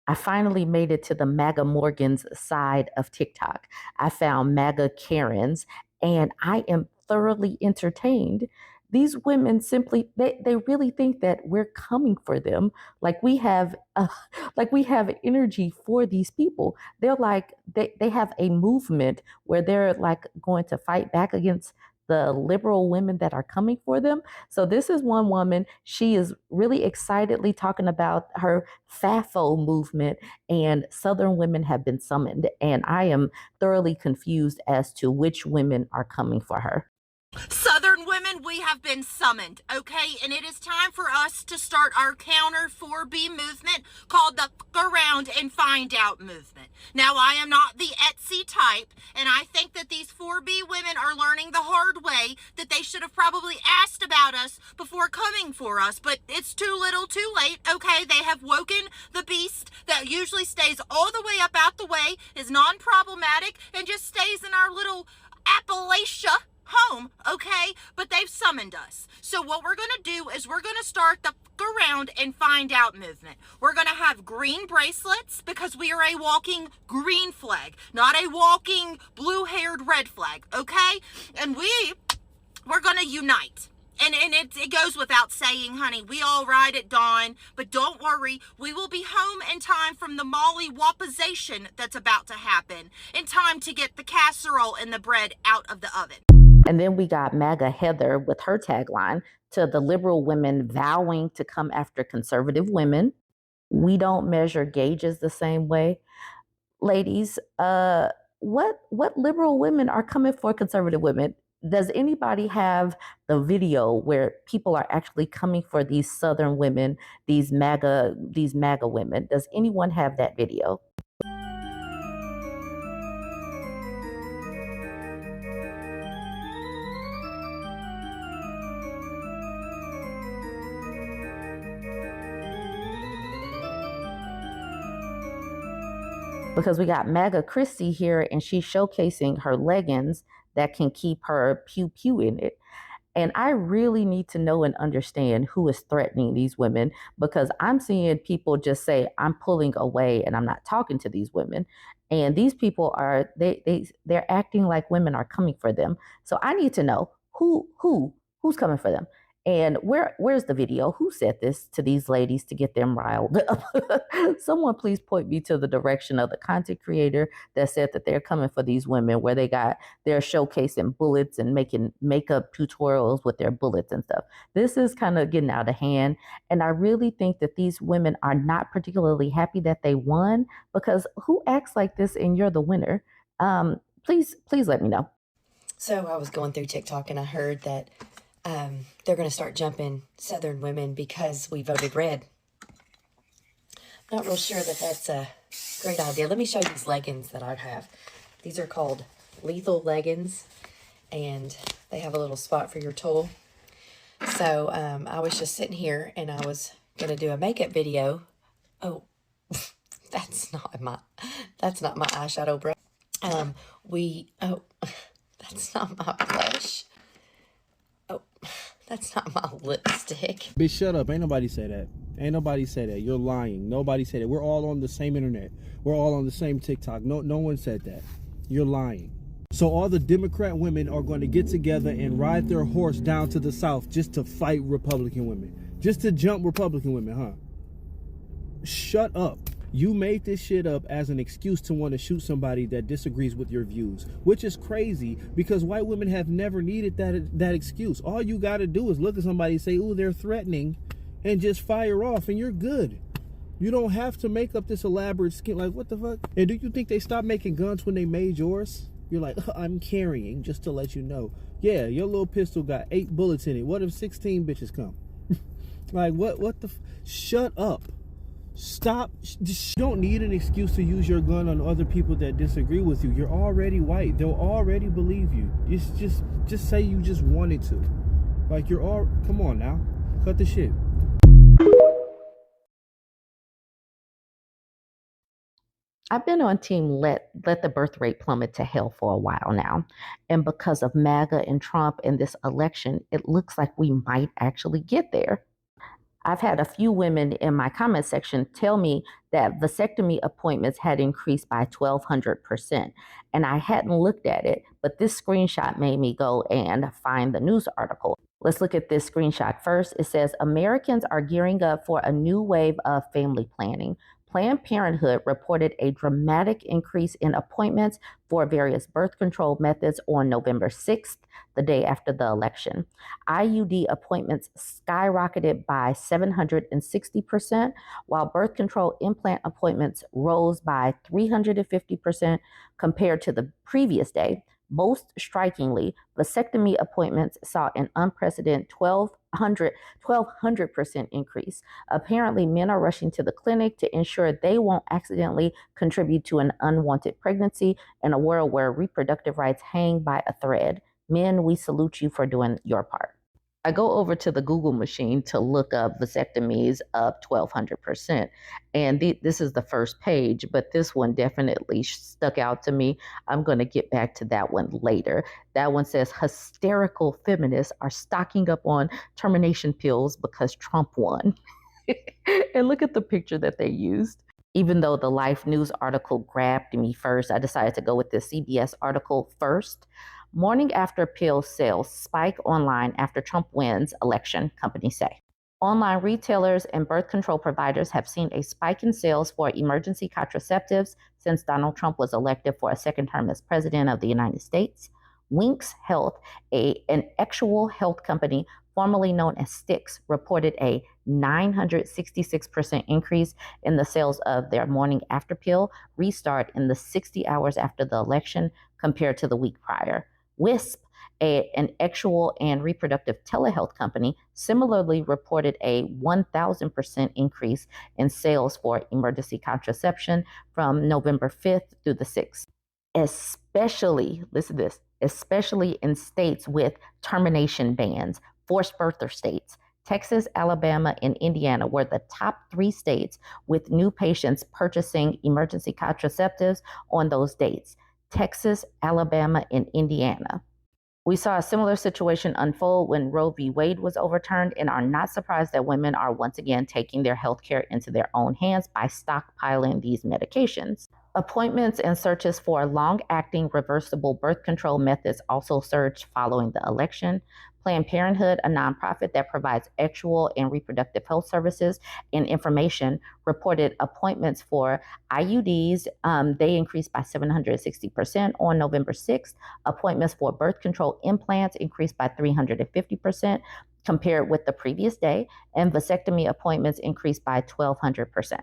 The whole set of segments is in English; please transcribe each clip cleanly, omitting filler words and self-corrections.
I finally made it to the MAGA Morgans side of TikTok. I found MAGA Karens, and I am thoroughly entertained. These women simply they really think that we're coming for them, like we have like we have energy for these people. They're like they have a movement where they're like going to fight back against the liberal women that are coming for them. So this is one woman. She is really excitedly talking about her FAFO movement, and Southern women have been summoned. And I am thoroughly confused as to which women are coming for her. Southern women, we have been summoned, okay? And it is time for us to start our counter 4B movement called the around and find out movement. Now, I am not the Etsy type, and I think that these 4B women are learning the hard way that they should have probably asked about us before coming for us, but it's too little too late, okay? They have woken the beast that usually stays all the way up out the way, is non-problematic, and just stays in our little Appalachia home, okay? But they've summoned us. So what we're going to do is we're going to start the around and find out movement. We're going to have green bracelets because we are a walking green flag, not a walking blue-haired red flag, okay? And we're going to unite. And it goes without saying, honey, we all ride at dawn, but don't worry, we will be home in time from the Molly Wapization that's about to happen, in time to get the casserole and the bread out of the oven. And then we got MAGA Heather with her tagline, to the liberal women vowing to come after conservative women. We don't measure gauges the same way. Ladies, what liberal women are coming for conservative women? Does anybody have the video where people are actually coming for these Southern women, these MAGA women? Does anyone have that video? Because we got MAGA Christie here, and she's showcasing her leggings that can keep her pew pew in it. And I really need to know and understand who is threatening these women, because I'm seeing people just say, I'm pulling away and I'm not talking to these women. And these people are they're acting like women are coming for them. So I need to know who's coming for them. And where's the video? Who said this to these ladies to get them riled up? Someone please point me to the direction of the content creator that said that they're coming for these women, where they're showcasing bullets and making makeup tutorials with their bullets and stuff. This is kind of getting out of hand. And I really think that these women are not particularly happy that they won, because who acts like this and you're the winner? Please let me know. So I was going through TikTok and I heard that they're going to start jumping Southern women because we voted red. Not real sure that that's a great idea. Let me show you these leggings that I have. These are called lethal leggings, and they have a little spot for your tool. So I was just sitting here and I was going to do a makeup video. Oh, that's not my eyeshadow brush. That's not my blush. Oh, that's not my lipstick. Bitch, shut up. Ain't nobody say that. Ain't nobody say that. You're lying. Nobody said that. We're all on the same internet. We're all on the same TikTok. No one said that. You're lying. So all the Democrat women are going to get together and ride their horse down to the South just to fight Republican women. Just to jump Republican women, huh? Shut up. You made this shit up as an excuse to want to shoot somebody that disagrees with your views, which is crazy because white women have never needed that excuse. All you got to do is look at somebody and say, ooh, they're threatening, and just fire off, and you're good. You don't have to make up this elaborate scheme. Like, what the fuck? And do you think they stopped making guns when they made yours? You're like, I'm carrying, just to let you know. Yeah, your little pistol got 8 bullets in it. What if 16 bitches come? Like, what the shut up. Stop. You don't need an excuse to use your gun on other people that disagree with you. You're already white. They'll already believe you. It's just say you just wanted to. Like, come on now. Cut the shit. I've been on team let the birth rate plummet to hell for a while now. And because of MAGA and Trump and this election, it looks like we might actually get there. I've had a few women in my comment section tell me that vasectomy appointments had increased by 1,200%. And I hadn't looked at it, but this screenshot made me go and find the news article. Let's look at this screenshot first. It says Americans are gearing up for a new wave of family planning. Planned Parenthood reported a dramatic increase in appointments for various birth control methods on November 6th, the day after the election. IUD appointments skyrocketed by 760%, while birth control implant appointments rose by 350% compared to the previous day. Most strikingly, vasectomy appointments saw an unprecedented 1,200% increase. Apparently, men are rushing to the clinic to ensure they won't accidentally contribute to an unwanted pregnancy in a world where reproductive rights hang by a thread. Men, we salute you for doing your part. I go over to the Google machine to look up vasectomies up 1,200%. And this is the first page, but this one definitely stuck out to me. I'm going to get back to that one later. That one says hysterical feminists are stocking up on termination pills because Trump won. And look at the picture that they used. Even though the Life News article grabbed me first, I decided to go with the CBS article first. Morning after pill sales spike online after Trump wins election, companies say. Online retailers and birth control providers have seen a spike in sales for emergency contraceptives since Donald Trump was elected for a second term as president of the United States. Winx Health, an actual health company formerly known as Styx, reported a 966% increase in the sales of their morning after pill Restart in the 60 hours after the election compared to the week prior. Wisp, an actual and reproductive telehealth company, similarly reported a 1,000% increase in sales for emergency contraception from November 5th through the 6th. Especially, listen to this, especially in states with termination bans, forced birther states. Texas, Alabama, and Indiana were the top 3 states with new patients purchasing emergency contraceptives on those dates. Texas, Alabama, and Indiana. We saw a similar situation unfold when Roe v. Wade was overturned and are not surprised that women are once again taking their health care into their own hands by stockpiling these medications. Appointments and searches for long-acting reversible birth control methods also surged following the election. Planned Parenthood, a nonprofit that provides actual and reproductive health services and information, reported appointments for IUDs. They increased by 760% on November 6th. Appointments for birth control implants increased by 350% compared with the previous day, and vasectomy appointments increased by 1,200%.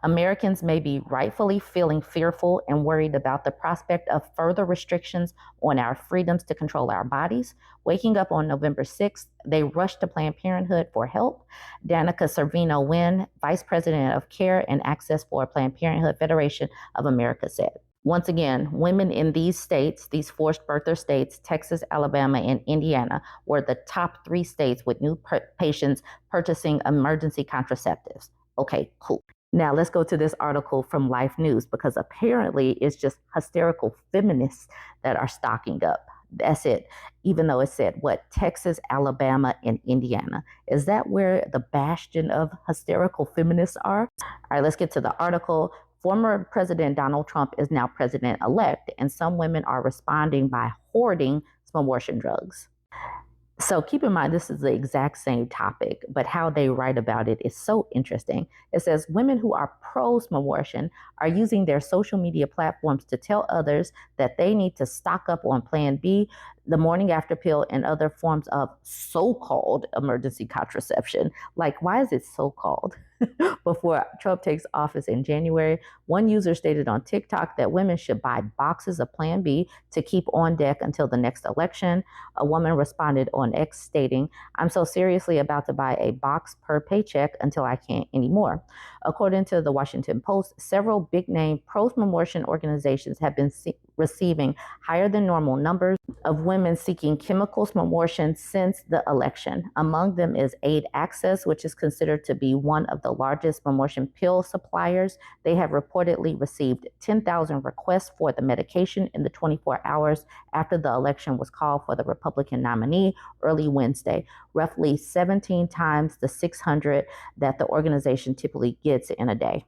Americans may be rightfully feeling fearful and worried about the prospect of further restrictions on our freedoms to control our bodies. Waking up on November 6th, they rushed to Planned Parenthood for help. Danica Servino-Wynn, Vice President of Care and Access for Planned Parenthood Federation of America, said. Once again, women in these states, these forced birther states, Texas, Alabama, and Indiana, were the top 3 states with new patients purchasing emergency contraceptives. Okay, cool. Now let's go to this article from Life News, because apparently it's just hysterical feminists that are stocking up. That's it. Even though it said what? Texas, Alabama, and Indiana. Is that where the bastion of hysterical feminists are? All right, let's get to the article. Former President Donald Trump is now president-elect, and some women are responding by hoarding some abortion drugs. So keep in mind, this is the exact same topic, but how they write about it is so interesting. It says women who are pro-abortion are using their social media platforms to tell others that they need to stock up on Plan B, the morning after pill, and other forms of so-called emergency contraception. Like, why is it so-called? Before Trump takes office in January, one user stated on TikTok that women should buy boxes of Plan B to keep on deck until the next election. A woman responded on X stating, "I'm so seriously about to buy a box per paycheck until I can't anymore." According to the Washington Post, several big-name pro-abortion organizations have been receiving higher than normal numbers of women seeking chemical abortion since the election. Among them is Aid Access, which is considered to be one of the largest abortion pill suppliers. They have reportedly received 10,000 requests for the medication in the 24 hours after the election was called for the Republican nominee early Wednesday, roughly 17 times the 600 that the organization typically gets in a day.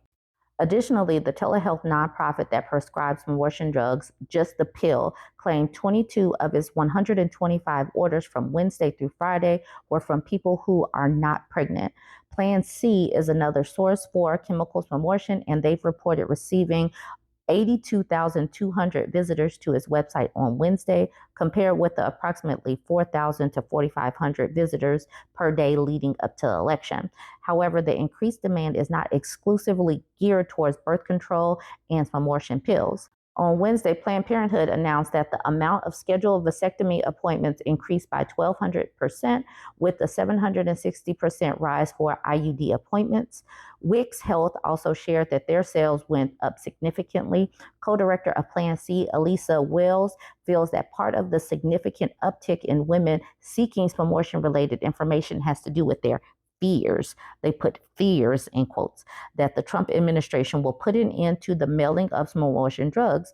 Additionally, the telehealth nonprofit that prescribes abortion drugs, Just the Pill, claimed 22 of its 125 orders from Wednesday through Friday were from people who are not pregnant. Plan C is another source for chemicals from abortion, and they've reported receiving 82,200 visitors to its website on Wednesday, compared with the approximately 4,000 to 4,500 visitors per day leading up to the election. However, the increased demand is not exclusively geared towards birth control and abortion pills. On Wednesday, Planned Parenthood announced that the amount of scheduled vasectomy appointments increased by 1,200%, with a 760% rise for IUD appointments. Wix Health also shared that their sales went up significantly. Co-director of Plan C, Elisa Wells, feels that part of the significant uptick in women seeking abortion-related information has to do with their fears. They put fears in quotes that the Trump administration will put an end to the mailing of abortion drugs,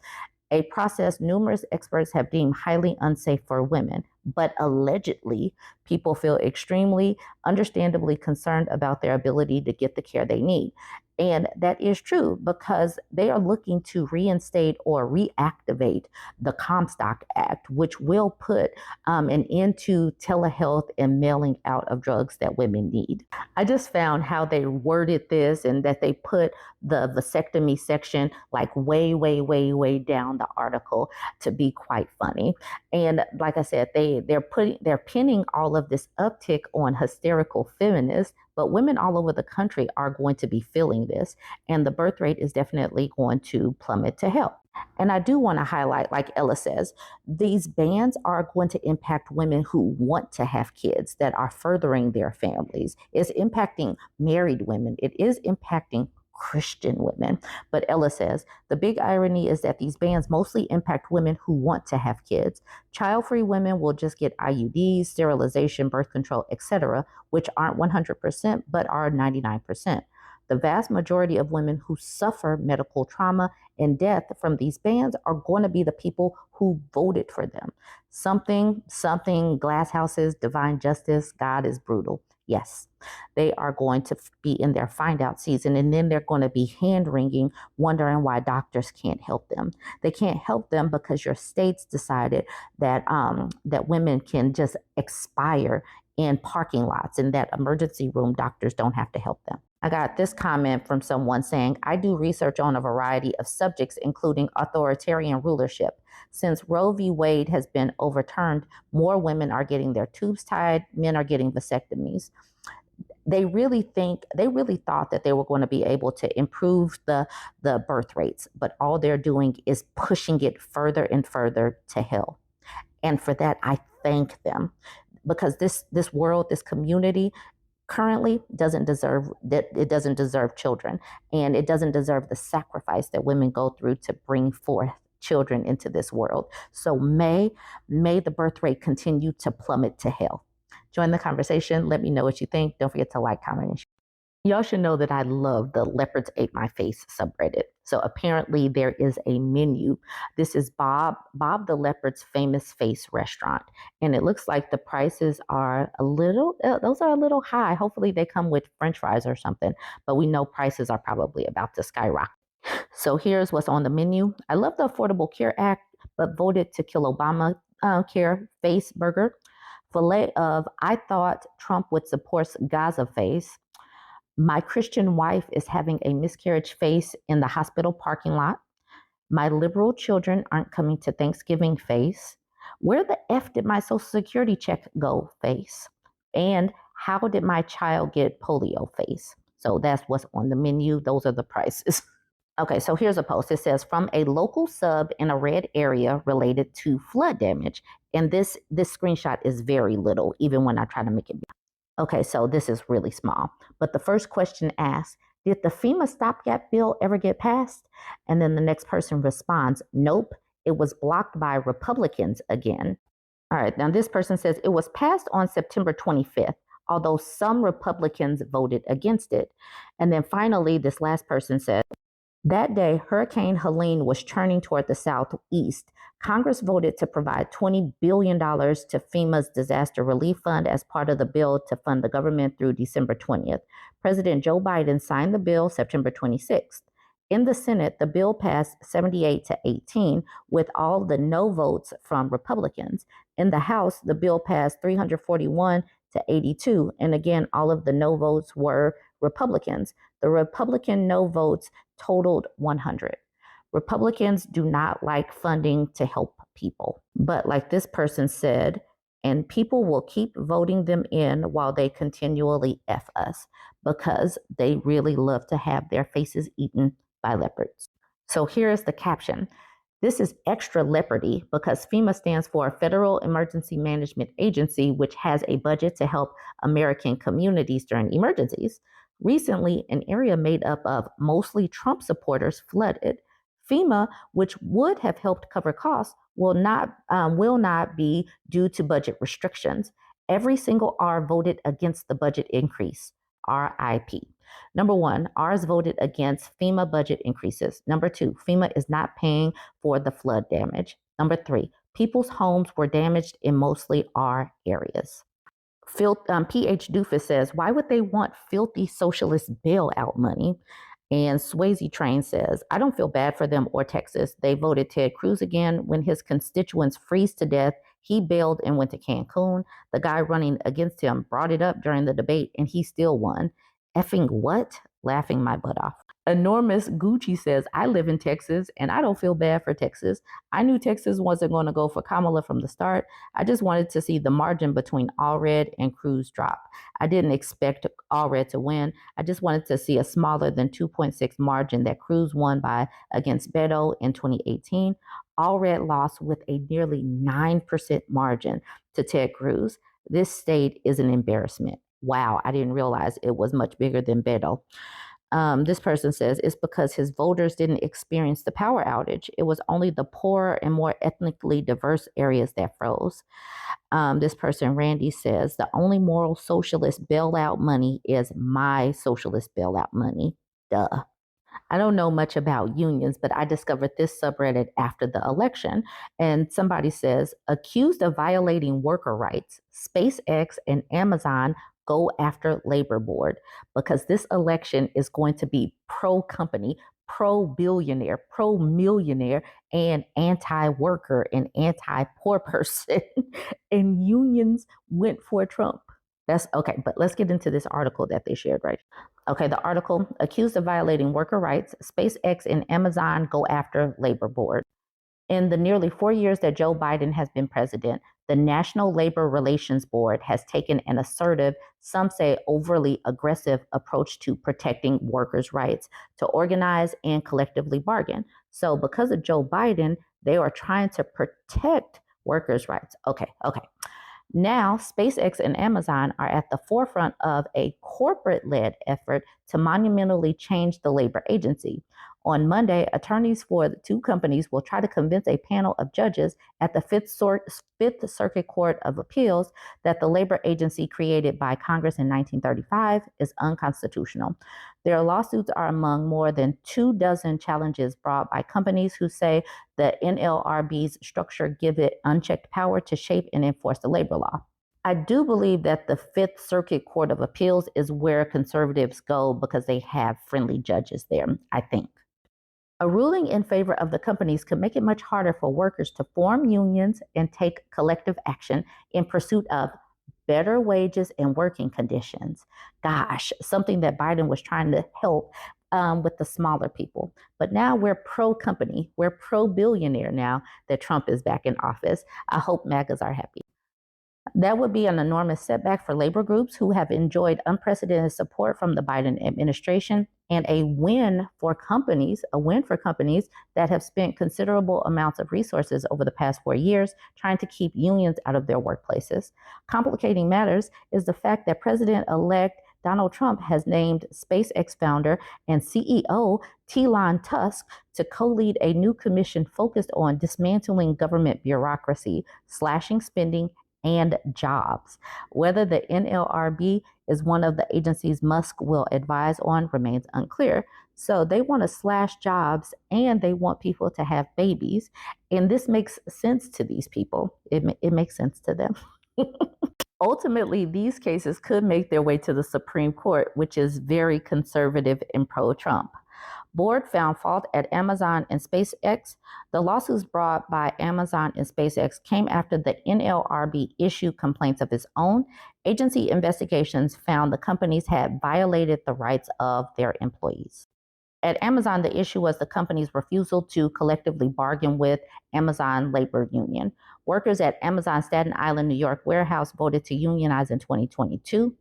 a process numerous experts have deemed highly unsafe for women. But allegedly, people feel extremely, understandably concerned about their ability to get the care they need. And that is true because they are looking to reinstate or reactivate the Comstock Act, which will put an end to telehealth and mailing out of drugs that women need. I just found how they worded this and that they put the vasectomy section like way, way, way, way down the article to be quite funny. And like I said, they're pinning all of this uptick on hysterical feminists, but women all over the country are going to be feeling this, and the birth rate is definitely going to plummet to hell. And I do want to highlight, like Ella says, these bans are going to impact women who want to have kids that are furthering their families. It's impacting married women. It is impacting Christian women. But Ella says, the big irony is that these bans mostly impact women who want to have kids. Child-free women will just get IUDs, sterilization, birth control, etc., which aren't 100%, but are 99%. The vast majority of women who suffer medical trauma and death from these bans are going to be the people who voted for them. Something, glass houses, divine justice, God is brutal. Yes, they are going to be in their find out season, and then they're going to be hand wringing, wondering why doctors can't help them. They can't help them because your states decided that that women can just expire in parking lots, and that emergency room doctors don't have to help them. I got this comment from someone saying, I do research on a variety of subjects, including authoritarian rulership. Since Roe v. Wade has been overturned, more women are getting their tubes tied, men are getting vasectomies. They really thought that they were going to be able to improve the birth rates, but all they're doing is pushing it further and further to hell. And for that, I thank them, because this world, this community, currently doesn't deserve that. It doesn't deserve children, and it doesn't deserve the sacrifice that women go through to bring forth children into this world. So may the birth rate continue to plummet to hell. Join the conversation. Let me know what you think. Don't forget to like, comment, and share. Y'all should know that I love the Leopards Ate My Face subreddit. So apparently there is a menu. This is Bob the Leopard's famous face restaurant. And it looks like the prices are those are a little high. Hopefully they come with French fries or something. But we know prices are probably about to skyrocket. So here's what's on the menu. I love the Affordable Care Act, but voted to kill Obama care face burger. Filet of I thought Trump would support Gaza face. My Christian wife is having a miscarriage face in the hospital parking lot. My liberal children aren't coming to Thanksgiving face. Where the F did my Social Security check go face? And how did my child get polio face? So that's what's on the menu. Those are the prices. Okay, so here's a post. It says, from a local sub in a red area related to flood damage. And this screenshot is very little, even when I try to make it big. Okay, so this is really small. But the first question asks, Did the FEMA stopgap bill ever get passed? And then the next person responds, nope, it was blocked by Republicans again. All right, now this person says it was passed on September 25th, although some Republicans voted against it. And then finally, this last person said, that day, Hurricane Helene was churning toward the southeast. Congress voted to provide $20 billion to FEMA's disaster relief fund as part of the bill to fund the government through December 20th. President Joe Biden signed the bill September 26th. In the Senate, the bill passed 78 to 18 with all the no votes from Republicans. In the House, the bill passed 341 to 82. And again, all of the no votes were Republicans. The Republican no votes totaled 100. Republicans do not like funding to help people. But like this person said, and people will keep voting them in while they continually F us because they really love to have their faces eaten by leopards. So here is the caption. This is extra leopardy because FEMA stands for Federal Emergency Management Agency, which has a budget to help American communities during emergencies. Recently, an area made up of mostly Trump supporters flooded. FEMA, which would have helped cover costs, will not be due to budget restrictions. Every single R voted against the budget increase. RIP. Number one, R's voted against FEMA budget increases. Number two, FEMA is not paying for the flood damage. Number three, people's homes were damaged in mostly R areas. PH Doofus says, why would they want filthy socialist bailout money? And Swayze Train says, I don't feel bad for them or Texas. They voted Ted Cruz again. When his constituents freeze to death, he bailed and went to Cancun. The guy running against him brought it up during the debate and he still won. Effing what? Laughing my butt off. Enormous Gucci says, I live in Texas and I don't feel bad for Texas. I knew Texas wasn't going to go for Kamala from the start. I just wanted to see the margin between Allred and Cruz drop. I didn't expect Allred to win. I just wanted to see a smaller than 2.6 margin that Cruz won by against Beto in 2018. Allred lost with a nearly 9% margin to Ted Cruz. This state is an embarrassment. Wow, I didn't realize it was much bigger than Beto. This person says it's because his voters didn't experience the power outage. It was only the poorer and more ethnically diverse areas that froze. This person, Randy, says the only moral socialist bailout money is my socialist bailout money. Duh. I don't know much about unions, but I discovered this subreddit after the election. And somebody says, accused of violating worker rights, SpaceX and Amazon go after labor board because this election is going to be pro-company, pro-billionaire, pro-millionaire, and anti-worker and anti-poor person. And unions went for Trump. That's okay, but let's get into this article that they shared, right? Okay, the article, accused of violating worker rights, SpaceX and Amazon go after labor board. In the nearly 4 years that Joe Biden has been president, the National Labor Relations Board has taken an assertive, some say overly aggressive approach to protecting workers' rights to organize and collectively bargain. So because of Joe Biden, they are trying to protect workers' rights. Okay. Now, SpaceX and Amazon are at the forefront of a corporate-led effort to monumentally change the labor agency. On Monday, attorneys for the two companies will try to convince a panel of judges at the Fifth Circuit Court of Appeals that the labor agency created by Congress in 1935 is unconstitutional. Their lawsuits are among more than 24 challenges brought by companies who say the NLRB's structure gives it unchecked power to shape and enforce the labor law. I do believe that the Fifth Circuit Court of Appeals is where conservatives go because they have friendly judges there, I think. A ruling in favor of the companies could make it much harder for workers to form unions and take collective action in pursuit of better wages and working conditions. Gosh, something that Biden was trying to help with the smaller people. But now we're pro-company. We're pro-billionaire now that Trump is back in office. I hope MAGAs are happy. That would be an enormous setback for labor groups who have enjoyed unprecedented support from the Biden administration, and a win for companies that have spent considerable amounts of resources over the past 4 years trying to keep unions out of their workplaces. Complicating matters is the fact that President-elect Donald Trump has named SpaceX founder and CEO Elon Musk to co-lead a new commission focused on dismantling government bureaucracy, slashing spending, and jobs. Whether the NLRB is one of the agencies Musk will advise on remains unclear. So they want to slash jobs and they want people to have babies. And this makes sense to these people. It makes sense to them. Ultimately, these cases could make their way to the Supreme Court, which is very conservative and pro-Trump. Board found fault at Amazon and SpaceX. The lawsuits brought by Amazon and SpaceX came after the NLRB issued complaints of its own. Agency investigations found the companies had violated the rights of their employees. At Amazon, the issue was the company's refusal to collectively bargain with Amazon labor union. Workers at Amazon Staten Island, New York warehouse voted to unionize in 2022.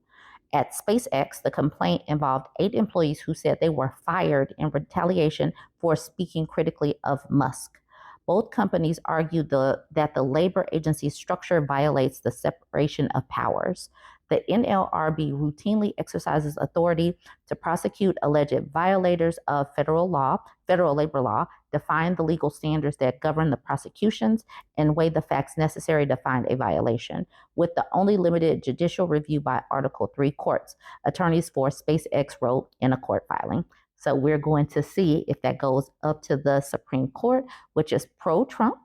At SpaceX, the complaint involved 8 employees who said they were fired in retaliation for speaking critically of Musk. Both companies argued that the labor agency structure violates the separation of powers. The NLRB routinely exercises authority to prosecute alleged violators of federal labor law, define the legal standards that govern the prosecutions, and weigh the facts necessary to find a violation, with the only limited judicial review by Article 3 courts, attorneys for SpaceX wrote in a court filing. So we're going to see if that goes up to the Supreme Court, which is pro-Trump,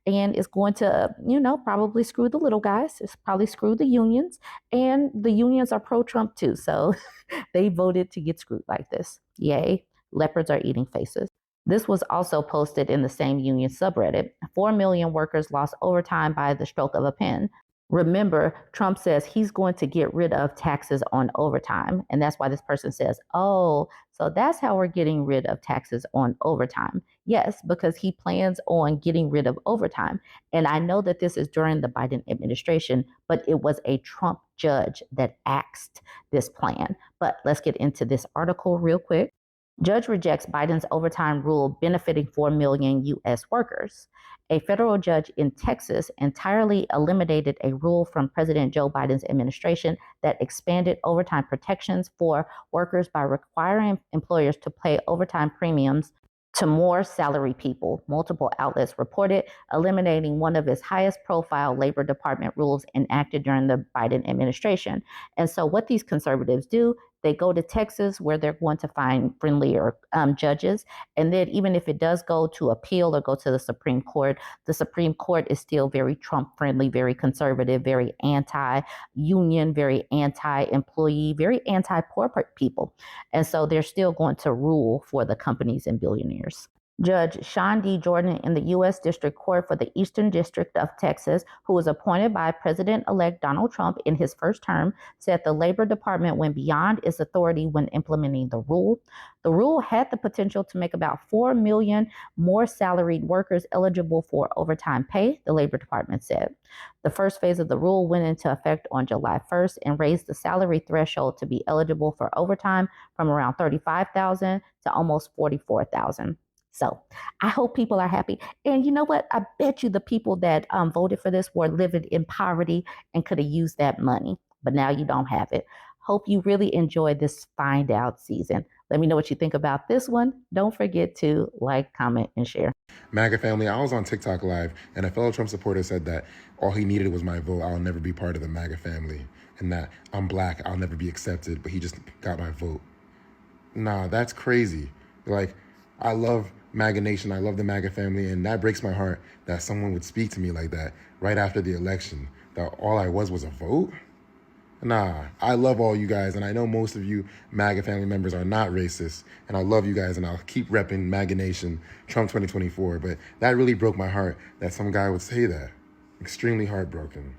and is going to, probably screw the little guys. It's probably screw the unions, and the unions are pro-Trump too. So they voted to get screwed like this. Yay, leopards are eating faces. This was also posted in the same union subreddit. 4 million workers lost overtime by the stroke of a pen. Remember, Trump says he's going to get rid of taxes on overtime. And that's why this person says, oh, so that's how we're getting rid of taxes on overtime. Yes, because he plans on getting rid of overtime. And I know that this is during the Biden administration, but it was a Trump judge that axed this plan. But let's get into this article real quick. Judge rejects Biden's overtime rule benefiting 4 million U.S. workers. A federal judge in Texas entirely eliminated a rule from President Joe Biden's administration that expanded overtime protections for workers by requiring employers to pay overtime premiums to more salary people, multiple outlets reported, eliminating one of its highest profile Labor Department rules enacted during the Biden administration. And so what these conservatives do, they go to Texas where they're going to find friendlier judges. And then even if it does go to appeal or go to the Supreme Court is still very Trump friendly, very conservative, very anti-union, very anti-employee, very anti-poor people. And so they're still going to rule for the companies and billionaires. Judge Sean D. Jordan in the U.S. District Court for the Eastern District of Texas, who was appointed by President-elect Donald Trump in his first term, said the Labor Department went beyond its authority when implementing the rule. The rule had the potential to make about 4 million more salaried workers eligible for overtime pay, the Labor Department said. The first phase of the rule went into effect on July 1st and raised the salary threshold to be eligible for overtime from around $35,000 to almost $44,000. So I hope people are happy. And you know what? I bet you the people that voted for this were living in poverty and could have used that money. But now you don't have it. Hope you really enjoy this Find Out season. Let me know what you think about this one. Don't forget to like, comment, and share. MAGA family, I was on TikTok Live, and a fellow Trump supporter said that all he needed was my vote. I'll never be part of the MAGA family. And that I'm black, I'll never be accepted, but he just got my vote. Nah, that's crazy. Like, I love MAGA Nation, I love the MAGA family, and that breaks my heart that someone would speak to me like that right after the election, that all I was a vote? Nah, I love all you guys, and I know most of you MAGA family members are not racist, and I love you guys, and I'll keep repping MAGA Nation, Trump 2024, but that really broke my heart that some guy would say that. Extremely heartbroken.